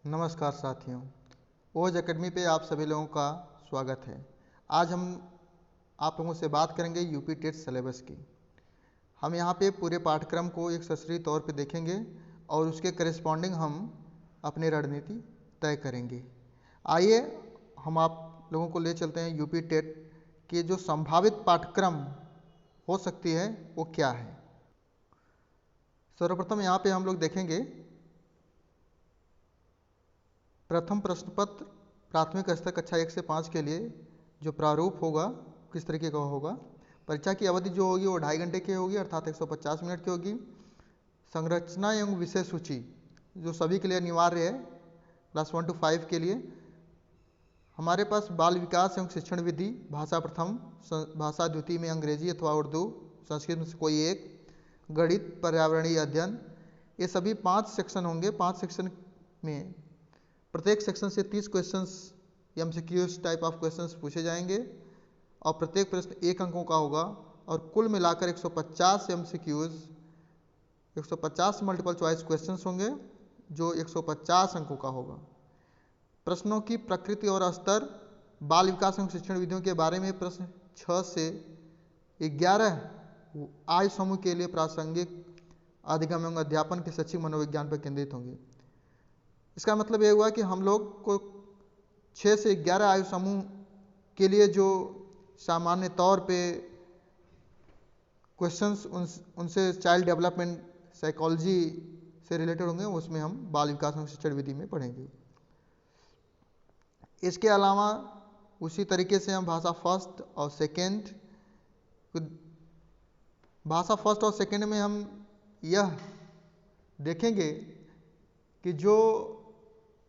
नमस्कार साथियों, ओज एकेडमी पे आप सभी लोगों का स्वागत है। आज हम आप लोगों से बात करेंगे यूपी टेट सिलेबस की। हम यहाँ पे पूरे पाठ्यक्रम को एक सशरी तौर पे देखेंगे और उसके करेस्पॉन्डिंग हम अपनी रणनीति तय करेंगे। आइए हम आप लोगों को ले चलते हैं यूपी टेट के जो संभावित पाठ्यक्रम हो सकती है वो क्या है। सर्वप्रथम यहाँ पे हम लोग देखेंगे प्रथम प्रश्न पत्र प्राथमिक स्तर कक्षा 1 से 5 के लिए जो प्रारूप होगा किस तरीके का होगा। परीक्षा की अवधि जो होगी वो 2.5 घंटे की होगी अर्थात 150 मिनट की होगी। संरचना एवं विषय सूची जो सभी के लिए अनिवार्य है क्लास 1 to 5 के लिए। हमारे पास बाल विकास एवं शिक्षण विधि, भाषा प्रथम, भाषा द्वितीय में अंग्रेजी अथवा उर्दू, संस्कृत में से कोई एक, गणित, पर्यावरणीय अध्ययन, ये सभी 5 सेक्शन होंगे। 5 सेक्शन में प्रत्येक सेक्शन से 30 questions MCQs type of questions पूछे जाएंगे और प्रत्येक प्रश्न 1 अंकों का होगा और कुल मिलाकर 150 एमसीक्यूज 150 मल्टीपल चॉइस क्वेश्चंस होंगे जो 150 अंकों का होगा। प्रश्नों की प्रकृति और स्तर, बाल विकास एवं शिक्षण विधियों के बारे में प्रश्न 6 से 11 आयु समूह के लिए प्रासंगिक अधिगम एवं अध्यापन के शैक्षिक मनोविज्ञान पर केंद्रित होंगे। इसका मतलब ये हुआ कि हम लोग को 6 से 11 आयु समूह के लिए जो सामान्य तौर पे क्वेश्चंस उनसे चाइल्ड डेवलपमेंट साइकोलॉजी से रिलेटेड होंगे, उसमें हम बाल विकास एवं शिक्षण विधि में पढ़ेंगे। इसके अलावा उसी तरीके से हम भाषा फर्स्ट और सेकेंड, भाषा फर्स्ट और सेकेंड में हम यह देखेंगे कि जो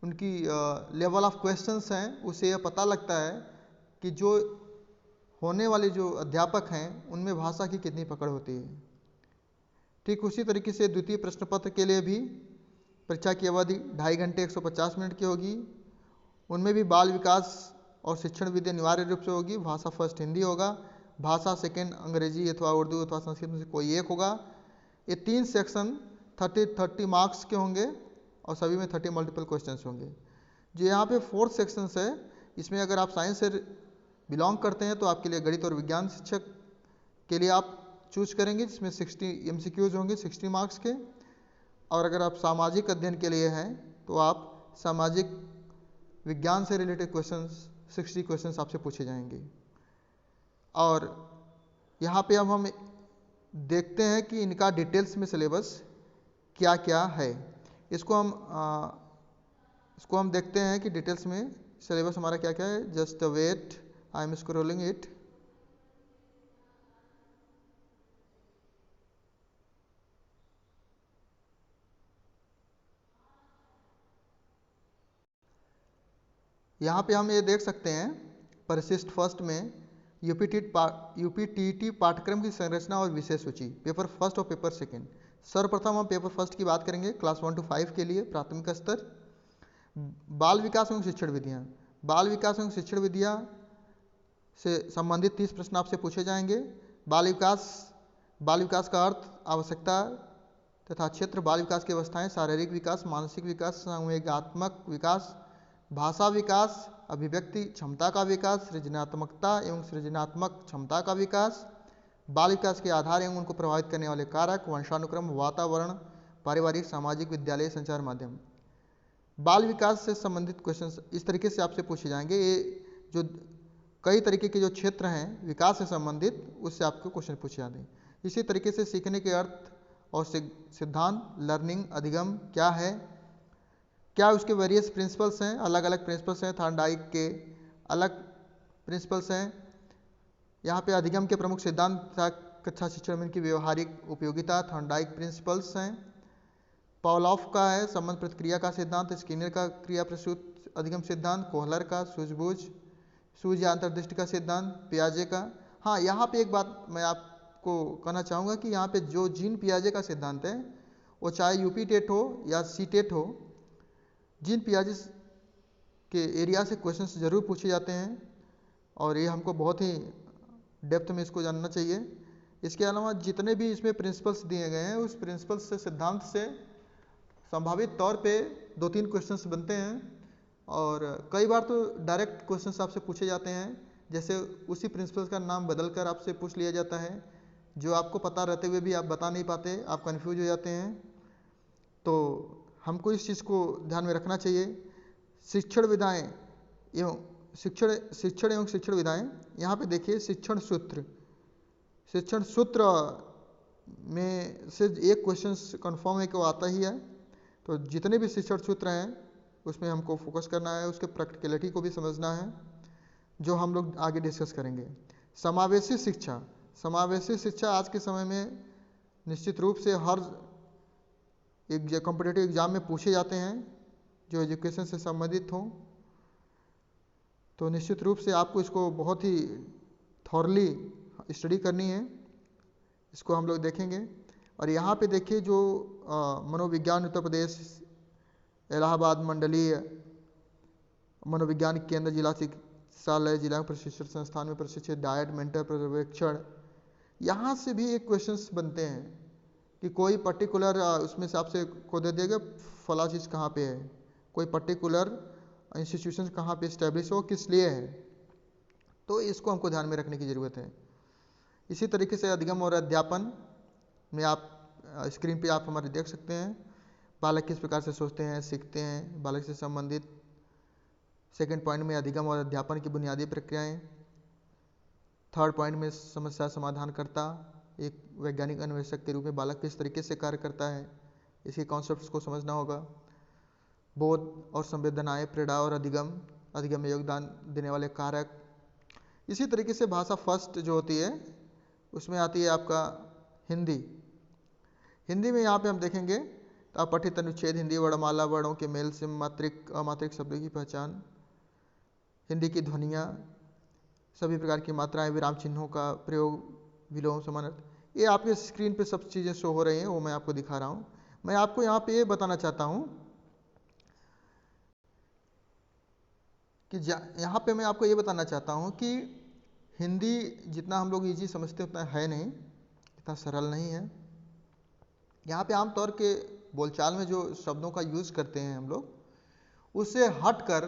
उनकी लेवल ऑफ क्वेश्चंस हैं उससे यह पता लगता है कि जो होने वाले जो अध्यापक हैं उनमें भाषा की कितनी पकड़ होती है। ठीक उसी तरीके से द्वितीय प्रश्न पत्र के लिए भी परीक्षा की अवधि 2.5 घंटे 150 मिनट की होगी। उनमें भी बाल विकास और शिक्षण विधि अनिवार्य रूप से होगी। भाषा फर्स्ट हिंदी होगा, भाषा सेकेंड अंग्रेजी अथवा उर्दू अथवा संस्कृत में से कोई एक होगा। ये 3 सेक्शन 30 मार्क्स के होंगे और सभी में 30 मल्टीपल क्वेश्चंस होंगे। जो यहाँ पे 4th सेक्शंस है, इसमें अगर आप साइंस से बिलोंग करते हैं तो आपके लिए गणित और विज्ञान शिक्षक के लिए आप चूज करेंगे, जिसमें 60 एमसीक्यूज होंगे 60 मार्क्स के। और अगर आप सामाजिक अध्ययन के लिए हैं तो आप सामाजिक विज्ञान से रिलेटेड क्वेश्चंस 60 क्वेश्चंस आपसे पूछे जाएंगे। और यहाँ पे अब हम देखते हैं कि इनका डिटेल्स में सिलेबस क्या क्या है। इसको हम देखते हैं कि डिटेल्स में सिलेबस हमारा क्या क्या है। Just wait, I am scrolling it. यहाँ पे हम ये देख सकते हैं परिशिष्ट फर्स्ट में यूपीटीटी पाठ्यक्रम की संरचना और विषय सूची, पेपर फर्स्ट और पेपर सेकेंड। सर्वप्रथम हम पेपर फर्स्ट की बात करेंगे क्लास 1 to 5 के लिए प्राथमिक स्तर। बाल विकास एवं शिक्षण विधियाँ, बाल विकास एवं शिक्षण विधियाँ से संबंधित 30 प्रश्न आपसे पूछे जाएंगे। बाल विकास का अर्थ, आवश्यकता तथा क्षेत्र, बाल विकास की अवस्थाएं, शारीरिक विकास, मानसिक विकास, संवेगात्मक विकास, भाषा विकास, अभिव्यक्ति क्षमता का विकास, सृजनात्मकता एवं सृजनात्मक क्षमता का विकास, बाल विकास के आधार एवं उनको प्रभावित करने वाले कारक, वंशानुक्रम, वातावरण, पारिवारिक, सामाजिक, विद्यालय, संचार माध्यम। बाल विकास से संबंधित क्वेश्चंस इस तरीके से आपसे पूछे जाएंगे। ये जो कई तरीके के जो क्षेत्र हैं विकास से संबंधित, उससे आपको क्वेश्चन पूछे जाते हैं। इसी तरीके से सीखने के अर्थ और सिद्धांत, लर्निंग, अधिगम क्या है, क्या उसके वेरियस प्रिंसिपल्स हैं, अलग अलग प्रिंसिपल्स हैं, थॉर्नडाइक के अलग प्रिंसिपल्स हैं। यहाँ पे अधिगम के प्रमुख सिद्धांत तथा कक्षा शिक्षण में की व्यवहारिक उपयोगिता, थॉर्नडाइक प्रिंसिपल्स हैं। पॉलॉफ का है संबंध प्रतिक्रिया का सिद्धांत, स्किनर का क्रिया प्रसूत अधिगम सिद्धांत, कोहलर का सूझ या अंतर्दृष्टि का सिद्धांत, पियाजे का। हाँ, यहाँ पे एक बात मैं आपको कहना चाहूँगा कि यहाँ पे जो जीन पियाजे का सिद्धांत है वो चाहे यूपी टेट हो या सी टेट हो, जीन पियाजे के एरिया से क्वेश्चंस जरूर पूछे जाते हैं और ये हमको बहुत ही डेप्थ में इसको जानना चाहिए। इसके अलावा जितने भी इसमें प्रिंसिपल्स दिए गए हैं उस प्रिंसिपल्स से, सिद्धांत से संभावित तौर पे 2-3 क्वेश्चंस बनते हैं और कई बार तो डायरेक्ट क्वेश्चंस आपसे पूछे जाते हैं, जैसे उसी प्रिंसिपल का नाम बदल कर आपसे पूछ लिया जाता है, जो आपको पता रहते हुए भी आप बता नहीं पाते, आप कंफ्यूज हो जाते हैं। तो हमको इस चीज़ को ध्यान में रखना चाहिए। शिक्षण विधाएँ एवं शिक्षण एवं शिक्षण विधाएँ, यहाँ पे देखिए शिक्षण सूत्र में से एक क्वेश्चन कंफर्म है कि वो आता ही है। तो जितने भी शिक्षण सूत्र हैं उसमें हमको फोकस करना है, उसके प्रैक्टिकलिटी को भी समझना है, जो हम लोग आगे डिस्कस करेंगे। समावेशी शिक्षा आज के समय में निश्चित रूप से हर एक कॉम्पिटिटिव एग्जाम में पूछे जाते हैं जो एजुकेशन से संबंधित हों। तो निश्चित रूप से आपको इसको बहुत ही थॉरली स्टडी करनी है, इसको हम लोग देखेंगे। और यहाँ पे देखिए जो मनोविज्ञान उत्तर प्रदेश इलाहाबाद मंडलीय मनोविज्ञान केंद्र जिला चिकित्सालय जिला प्रशिक्षण संस्थान में प्रशिक्षित डायट मेंटर पर्यवेक्षण, यहाँ से भी एक क्वेश्चंस बनते हैं कि कोई पर्टिकुलर उसमें से आपसे को दे देगा फला चीज़ कहाँ पे है, कोई पर्टिकुलर इंस्टीट्यूशन कहाँ पे इस्टेब्लिश हो, किस लिए है, तो इसको हमको ध्यान में रखने की ज़रूरत है। इसी तरीके से अधिगम और अध्यापन में आप स्क्रीन पे आप हमारे देख सकते हैं, बालक किस प्रकार से सोचते हैं, सीखते हैं, बालक से संबंधित। सेकंड पॉइंट में अधिगम और अध्यापन की बुनियादी प्रक्रियाएं। थर्ड पॉइंट में समस्या समाधान करता, एक वैज्ञानिक अन्वेषक के रूप में बालक किस तरीके से कार्य करता है, इसके कॉन्सेप्ट्स को समझना होगा। बोध और संवेदनाएं, प्रेरणा और अधिगम में योगदान देने वाले कारक। इसी तरीके से भाषा फर्स्ट जो होती है उसमें आती है आपका हिंदी में यहाँ पे हम देखेंगे तो अपठित अनुच्छेद, हिंदी वर्णमाला, वर्णों के मेल से मात्रिक अमात्रिक शब्दों की पहचान, हिंदी की ध्वनियाँ, सभी प्रकार की मात्राएं, विराम चिन्हों का प्रयोग, विलोम, समानार्थ, ये आपके स्क्रीन पे सब चीज़ें शो हो रही हैं, वो मैं आपको दिखा रहा हूँ। मैं आपको यहाँ पे ये बताना चाहता हूँ कि यहाँ पे मैं आपको ये बताना चाहता हूँ कि हिंदी जितना हम लोग ईजी समझते उतना है नहीं, इतना सरल नहीं है। यहाँ पे आमतौर के बोलचाल में जो शब्दों का यूज़ करते हैं हम लोग, उससे हटकर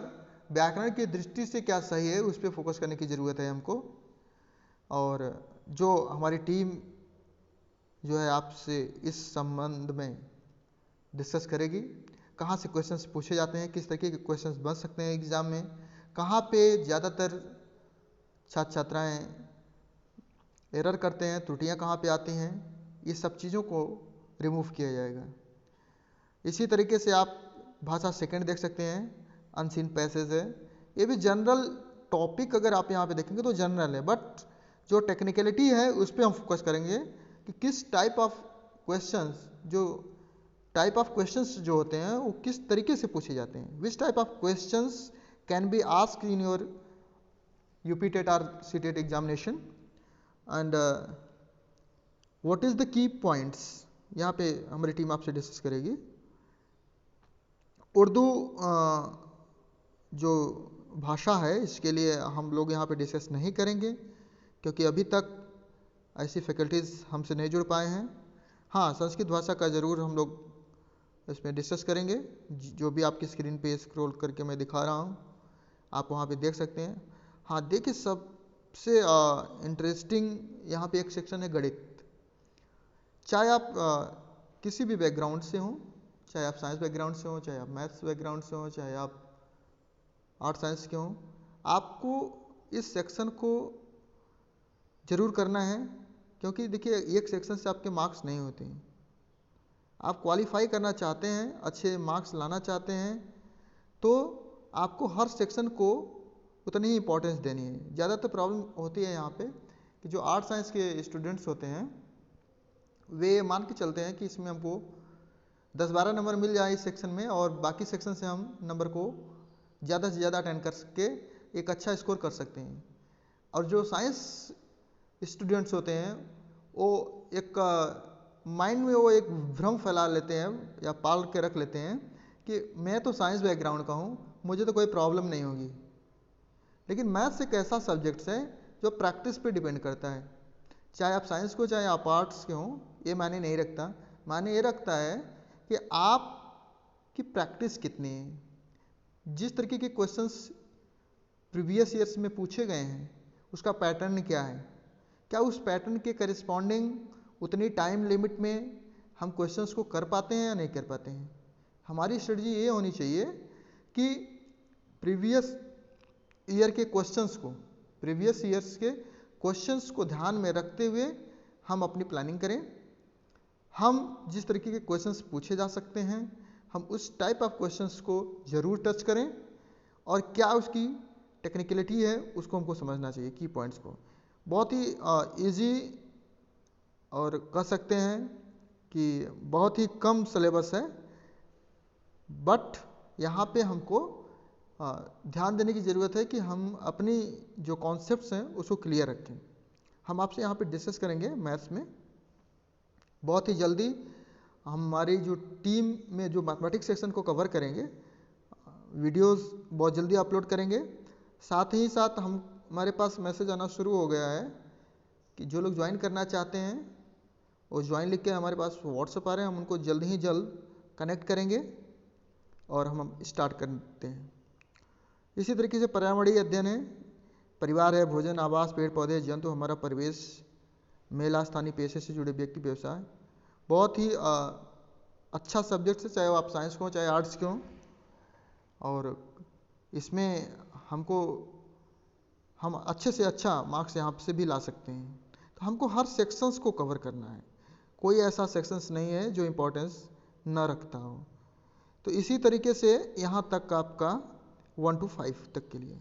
व्याकरण की दृष्टि से क्या सही है उस पर फोकस करने की ज़रूरत है हमको। और जो हमारी टीम जो है आपसे इस संबंध में डिस्कस करेगी, कहाँ से क्वेश्चंस पूछे जाते हैं, किस तरीके के क्वेश्चंस बन सकते हैं एग्ज़ाम में, कहाँ पे ज़्यादातर छात्र छात्राएँ एरर करते हैं, त्रुटियाँ कहाँ पे आती हैं, ये सब चीज़ों को रिमूव किया जाएगा। इसी तरीके से आप भाषा सेकंड देख सकते हैं, अनसीन पैसेज है, ये भी जनरल टॉपिक अगर आप यहाँ पे देखेंगे तो जनरल है, बट जो टेक्निकलिटी है उस पर हम फोकस करेंगे कि किस टाइप ऑफ क्वेश्चंस जो होते हैं वो किस तरीके से पूछे जाते हैं, which type of questions can be asked in your UP TET और CTET examination and what is the key points, यहाँ पे हमारी टीम आपसे डिस्कस करेगी। उर्दू जो भाषा है इसके लिए हम लोग यहाँ पे डिस्कस नहीं करेंगे क्योंकि अभी तक ऐसी फैकल्टीज़ हमसे नहीं जुड़ पाए हैं। हाँ, संस्कृत भाषा का ज़रूर हम लोग इसमें डिस्कस करेंगे, जो भी आपकी स्क्रीन पे स्क्रॉल करके मैं दिखा रहा हूँ आप वहाँ पे देख सकते हैं। हाँ देखिए, सबसे इंटरेस्टिंग यहाँ पे एक सेक्शन है गणित। चाहे आप किसी भी बैकग्राउंड से हों, चाहे आप साइंस बैकग्राउंड से हों, चाहे आप मैथ्स बैकग्राउंड से हों, चाहे आप आर्ट साइंस के हों, आपको इस सेक्शन को ज़रूर करना है क्योंकि देखिए एक सेक्शन से आपके मार्क्स नहीं होते हैं। आप क्वालिफाई करना चाहते हैं, अच्छे मार्क्स लाना चाहते हैं, तो आपको हर सेक्शन को उतनी ही इम्पोर्टेंस देनी है। ज़्यादातर प्रॉब्लम होती है यहाँ पे कि जो आर्ट साइंस के स्टूडेंट्स होते हैं वे मान के चलते हैं कि इसमें हमको 10-12 नंबर मिल जाए इस सेक्शन में और बाकी सेक्शन से हम नंबर को ज़्यादा से ज़्यादा अटेंड कर सके, एक अच्छा स्कोर कर सकते हैं। और जो साइंस स्टूडेंट्स होते हैं वो एक माइंड में वो एक भ्रम फैला लेते हैं या पाल के रख लेते हैं कि मैं तो साइंस बैकग्राउंड का हूँ, मुझे तो कोई प्रॉब्लम नहीं होगी। लेकिन मैथ्स एक ऐसा सब्जेक्ट है जो प्रैक्टिस पे डिपेंड करता है। चाहे आप साइंस को चाहे आप आर्ट्स के हों, ये मायने नहीं रखता। मायने ये रखता है कि आप कि प्रैक्टिस कितनी है, जिस तरीके के क्वेश्चंस प्रीवियस ईयर्स में पूछे गए हैं उसका पैटर्न क्या है, क्या उस पैटर्न के करिस्पॉन्डिंग उतनी टाइम लिमिट में हम क्वेश्चंस को कर पाते हैं या नहीं कर पाते हैं। हमारी स्ट्रेटजी ये होनी चाहिए कि प्रीवियस ईयर के क्वेश्चंस को, प्रीवियस ईयर्स के क्वेश्चंस को ध्यान में रखते हुए हम अपनी प्लानिंग करें। हम जिस तरीके के क्वेश्चंस पूछे जा सकते हैं हम उस टाइप ऑफ क्वेश्चंस को ज़रूर टच करें, और क्या उसकी टेक्निकलिटी है उसको हमको समझना चाहिए, की पॉइंट्स को। बहुत ही इजी और कह सकते हैं कि बहुत ही कम सिलेबस है, बट यहाँ पे हमको ध्यान देने की ज़रूरत है कि हम अपनी जो कॉन्सेप्ट्स हैं उसको क्लियर रखें। हम आपसे यहाँ पे डिस्कस करेंगे मैथ्स में बहुत ही जल्दी। हमारी जो टीम में जो मैथमेटिक्स सेक्शन को कवर करेंगे, वीडियोस बहुत जल्दी अपलोड करेंगे। साथ ही साथ हमारे पास मैसेज आना शुरू हो गया है कि जो लोग ज्वाइन करना चाहते हैं वो ज्वाइन लिख के हमारे पास व्हाट्सएप आ रहे हैं, हम उनको जल्द ही जल्द कनेक्ट करेंगे और हम स्टार्ट करते हैं। इसी तरीके से पर्यावरणीय अध्ययन है, परिवार है, भोजन, आवास, पेड़ पौधे, जंतु, हमारा परिवेश, मेला, स्थानीय पेशे से जुड़े व्यक्ति, व्यवसाय। बहुत ही अच्छा सब्जेक्ट है, चाहे वो आप साइंस के हों चाहे आर्ट्स के हों, और इसमें हम अच्छे से अच्छा मार्क्स यहाँ से भी ला सकते हैं। तो हमको हर सेक्शंस को कवर करना है, कोई ऐसा सेक्शंस नहीं है जो इम्पोर्टेंस न रखता हो। तो इसी तरीके से यहाँ तक आपका 1 to 5 तक के लिए।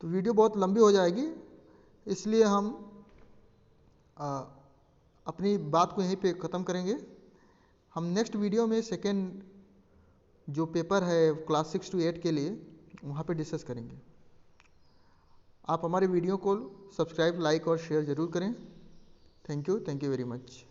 तो वीडियो बहुत लंबी हो जाएगी, इसलिए हम अपनी बात को यहीं पे ख़त्म करेंगे। हम नेक्स्ट वीडियो में सेकेंड जो पेपर है क्लास 6 to 8 के लिए वहाँ पे डिस्कस करेंगे। आप हमारे वीडियो को सब्सक्राइब, लाइक और शेयर ज़रूर करें। Thank you very much.